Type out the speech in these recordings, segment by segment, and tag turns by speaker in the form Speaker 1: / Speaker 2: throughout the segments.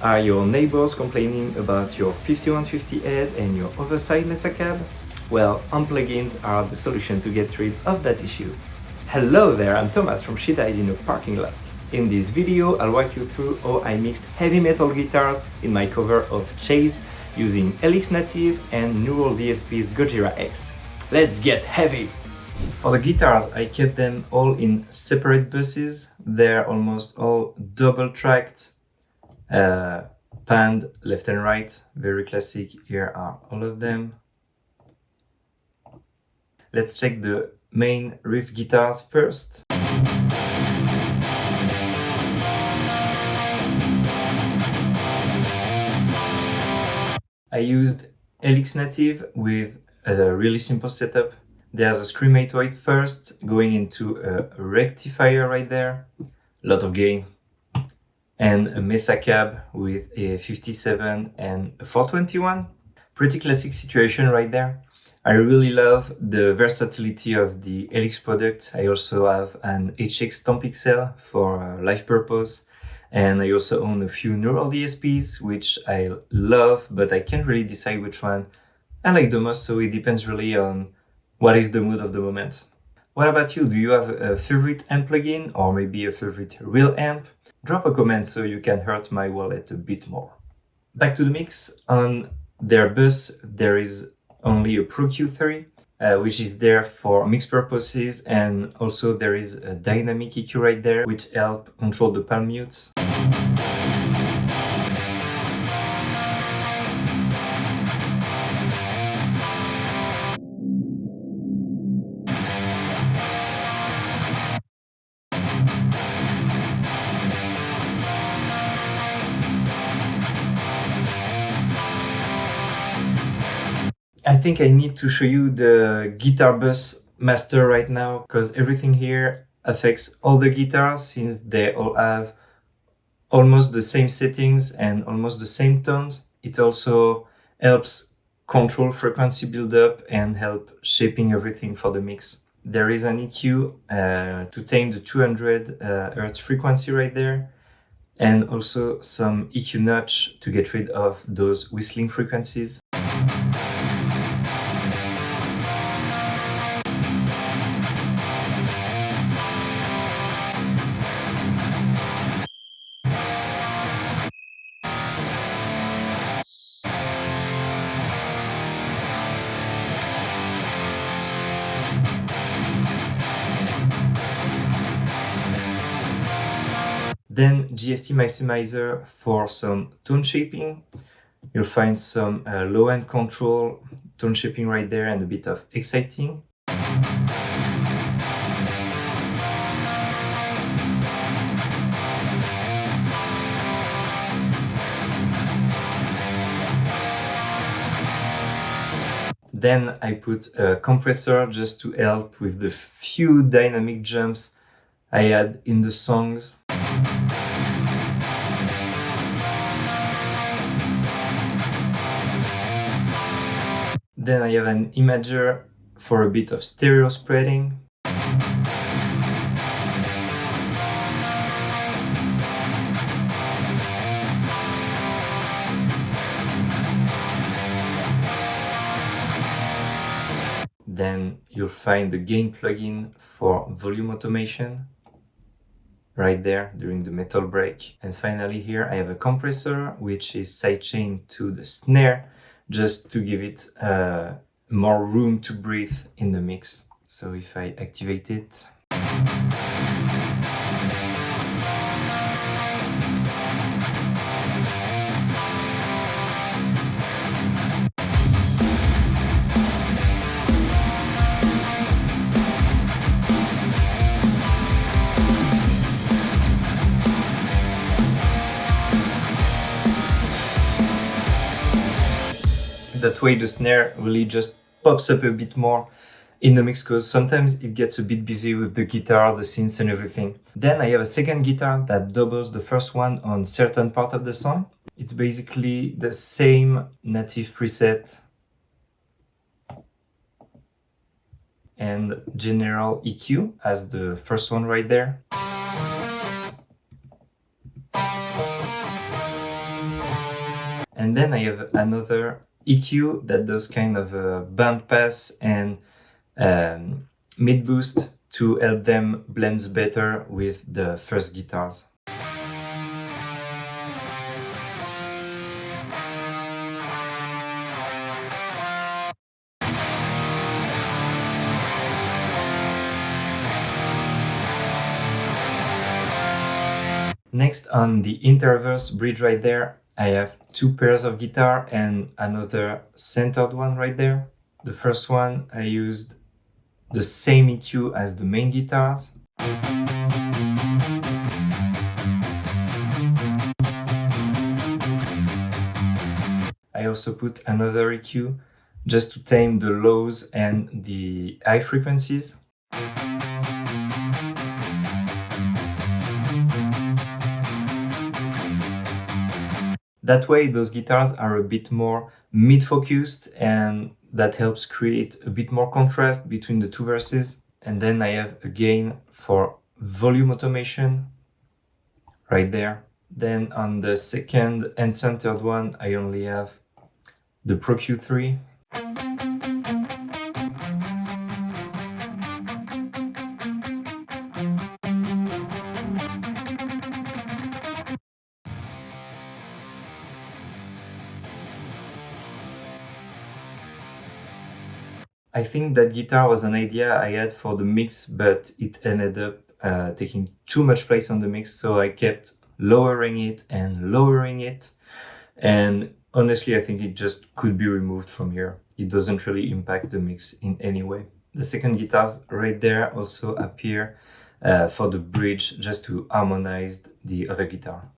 Speaker 1: Are your neighbors complaining about your 5150 head and your oversized Mesa cab? Well, plugins are the solution to get rid of that issue. Hello there, I'm Thomas from Shit I Did in a Parking Lot. In this video, I'll walk you through how I mixed heavy metal guitars in my cover of Chase using Helix Native and Neural DSP's Gojira X. Let's get heavy! For the guitars, I kept them all in separate buses. They're almost all double-tracked, panned left and right, very classic. Here are all of them. Let's check the main Riff guitars first. I used Helix Native with a really simple setup. There's a Scream 808 first, going into a rectifier right there, a lot of gain, and a Mesa cab with a 57 and a 421. Pretty classic situation right there. I really love the versatility of the Helix product. I also have an HX Stomp XL for live purpose, and I also own a few Neural DSPs, which I love, but I can't really decide which one I like the most, so it depends really on what is the mood of the moment. What about you? Do you have a favorite amp plugin or maybe a favorite real amp? Drop a comment so you can hurt my wallet a bit more. Back to the mix. On their bus, there is only a Pro Q3, which is there for mix purposes, and also there is a dynamic EQ right there, which help control the palm mutes. I think I need to show you the guitar bus master right now, because everything here affects all the guitars since they all have almost the same settings and almost the same tones. It also helps control frequency buildup and help shaping everything for the mix. There is an EQ to tame the 200 Hz frequency right there, and also some EQ notch to get rid of those whistling frequencies. Then GST maximizer for some tone shaping. You'll find some low-end control, tone shaping right there, and a bit of exciting. Then I put a compressor just to help with the few dynamic jumps I had in the songs. Then I have an imager for a bit of stereo spreading. Then you'll find the gain plugin for volume automation right there during the metal break. And finally here I have a compressor which is sidechained to the snare, just to give it more room to breathe in the mix. So if I activate it, that way the snare really just pops up a bit more in the mix, because sometimes it gets a bit busy with the guitar, the synths and everything. Then I have a second guitar that doubles the first one on certain part of the song. It's basically the same native preset and general EQ as the first one right there. And then I have another EQ that does kind of a band pass and mid boost to help them blend better with the first guitars. Next, on the interverse bridge right there, I have two pairs of guitar and another centered one right there. The first one, I used the same EQ as the main guitars. I also put another EQ just to tame the lows and the high frequencies. That way, those guitars are a bit more mid-focused, and that helps create a bit more contrast between the two verses. And then I have a gain for volume automation right there. Then on the second and centered one, I only have the Pro Q3. I think that guitar was an idea I had for the mix, but it ended up taking too much place on the mix, so I kept lowering it. And honestly, I think it just could be removed from here. It doesn't really impact the mix in any way. The second guitars right there also appear for the bridge, just to harmonize the other guitar.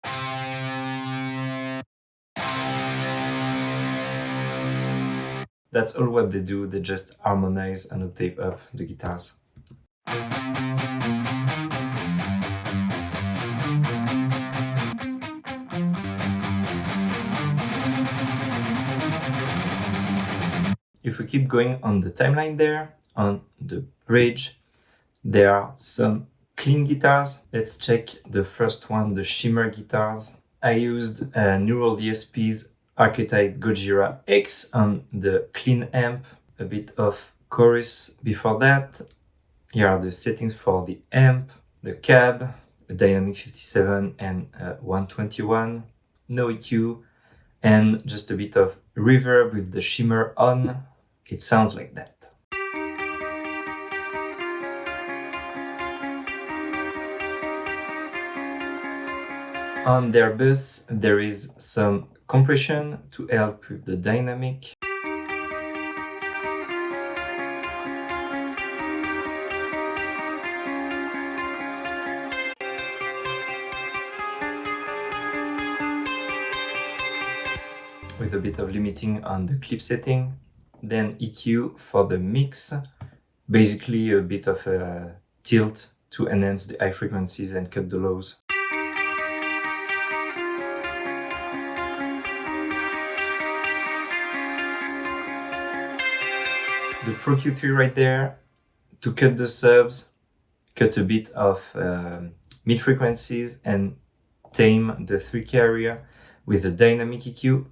Speaker 1: That's all what they do, they just harmonize and octave up the guitars. If we keep going on the timeline there, on the bridge, there are some clean guitars. Let's check the first one, the shimmer guitars. I used Neural DSP's archetype Gojira X on the clean amp, a bit of chorus before that. Here are the settings for the amp, the cab, a dynamic 57 and 121, no EQ, and just a bit of reverb with the shimmer on. It sounds like that. On their bus, there is some compression to help with the dynamic. With a bit of limiting on the clip setting. Then EQ for the mix, basically a bit of a tilt to enhance the high frequencies and cut the lows. The Pro Q3 right there, to cut the subs, cut a bit of mid frequencies and tame the 3K area with the dynamic EQ.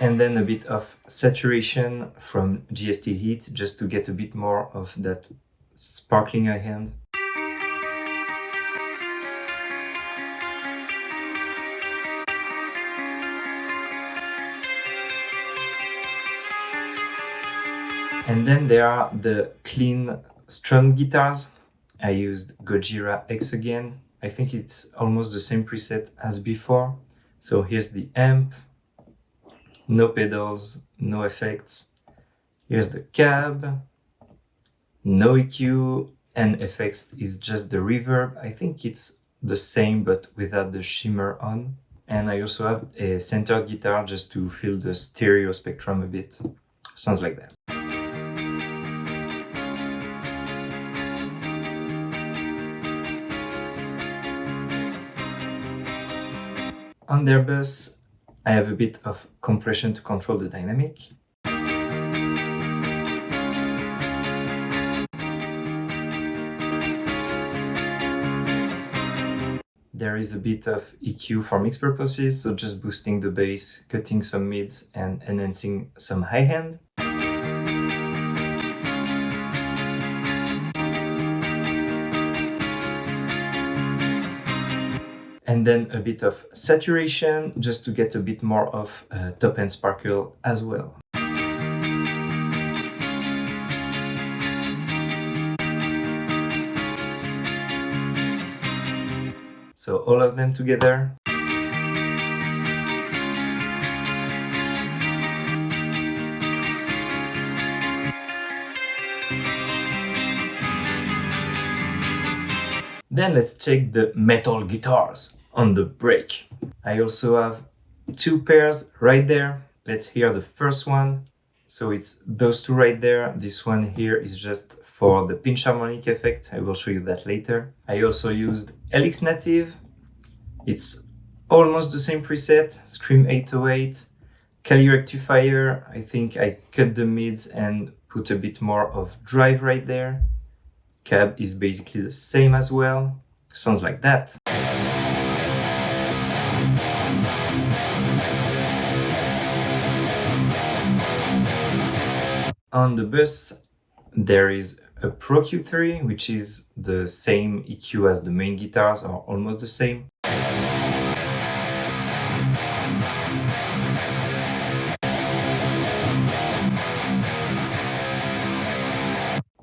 Speaker 1: And then a bit of saturation from GST heat, just to get a bit more of that sparkling high end. And then there are the clean strummed guitars. I used Gojira X again. I think it's almost the same preset as before. So here's the amp. No pedals, no effects. Here's the cab, no EQ, and effects is just the reverb. I think it's the same but without the shimmer on. And I also have a centered guitar just to fill the stereo spectrum a bit. Sounds like that. On their bus, I have a bit of compression to control the dynamic. There is a bit of EQ for mix purposes, so just boosting the bass, cutting some mids, and enhancing some high end. And then a bit of saturation, just to get a bit more of top end sparkle as well. So all of them together. Then let's check the metal guitars on the break. I also have two pairs right there. Let's hear the first one. So it's those two right there. This one here is just for the pinch harmonic effect. I will show you that later. I also used Helix Native. It's almost the same preset, Scream 808, Cali rectifier. I think I cut the mids and put a bit more of drive right there. Cab is basically the same as well. Sounds like that. On the bus, there is a Pro Q3, which is the same EQ as the main guitars, or almost the same.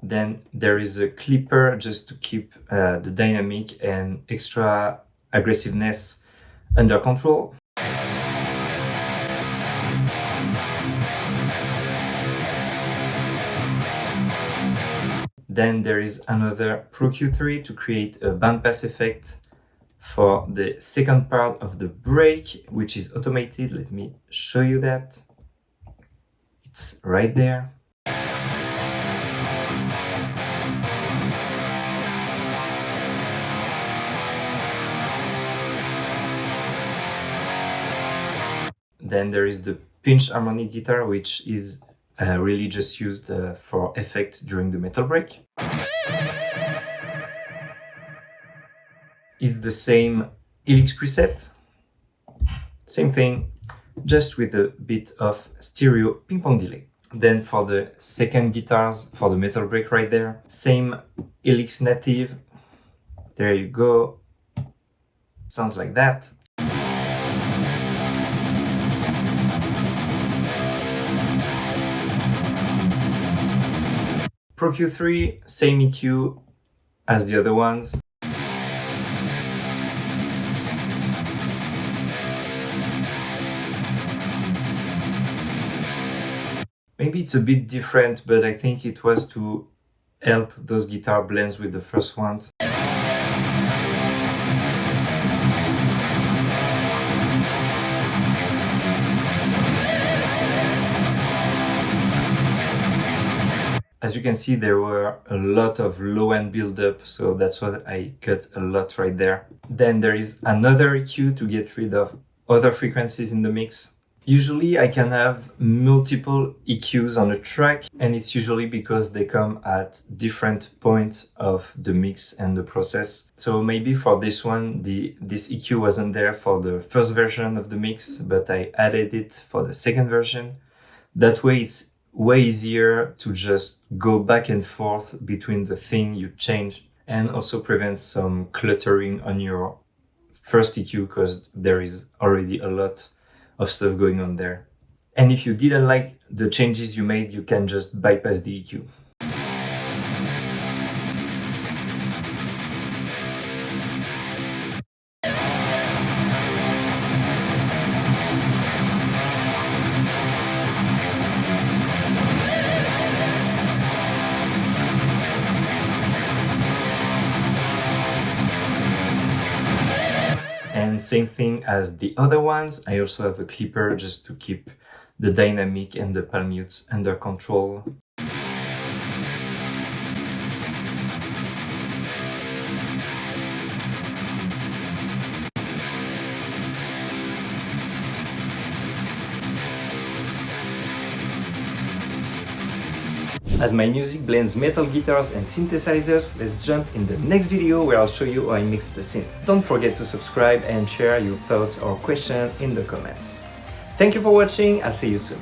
Speaker 1: Then there is a clipper just to keep the dynamic and extra aggressiveness under control. Then there is another Pro Q3 to create a bandpass effect for the second part of the break, which is automated. Let me show you that. It's right there. Then there is the pinch harmonic guitar, which is really just used for effect during the metal break. It's the same Helix preset. Same thing, just with a bit of stereo ping pong delay. Then for the second guitars, for the metal break right there, same Helix Native. There you go. Sounds like that. Pro Q3, same EQ as the other ones. Maybe it's a bit different, but I think it was to help those guitar blends with the first ones. As you can see, there were a lot of low-end build-up, so that's what I cut a lot right there. Then there is another EQ to get rid of other frequencies in the mix. Usually I can have multiple EQs on a track, and it's usually because they come at different points of the mix and the process. So maybe for this one, this EQ wasn't there for the first version of the mix, but I added it for the second version. That way it's way easier to just go back and forth between the thing you change, and also prevents some cluttering on your first EQ because there is already a lot of stuff going on there. And if you didn't like the changes you made, you can just bypass the EQ. And same thing as the other ones, I also have a clipper just to keep the dynamic and the palm mutes under control. As my music blends metal guitars and synthesizers, let's jump in the next video where I'll show you how I mix the synth. Don't forget to subscribe and share your thoughts or questions in the comments. Thank you for watching, I'll see you soon.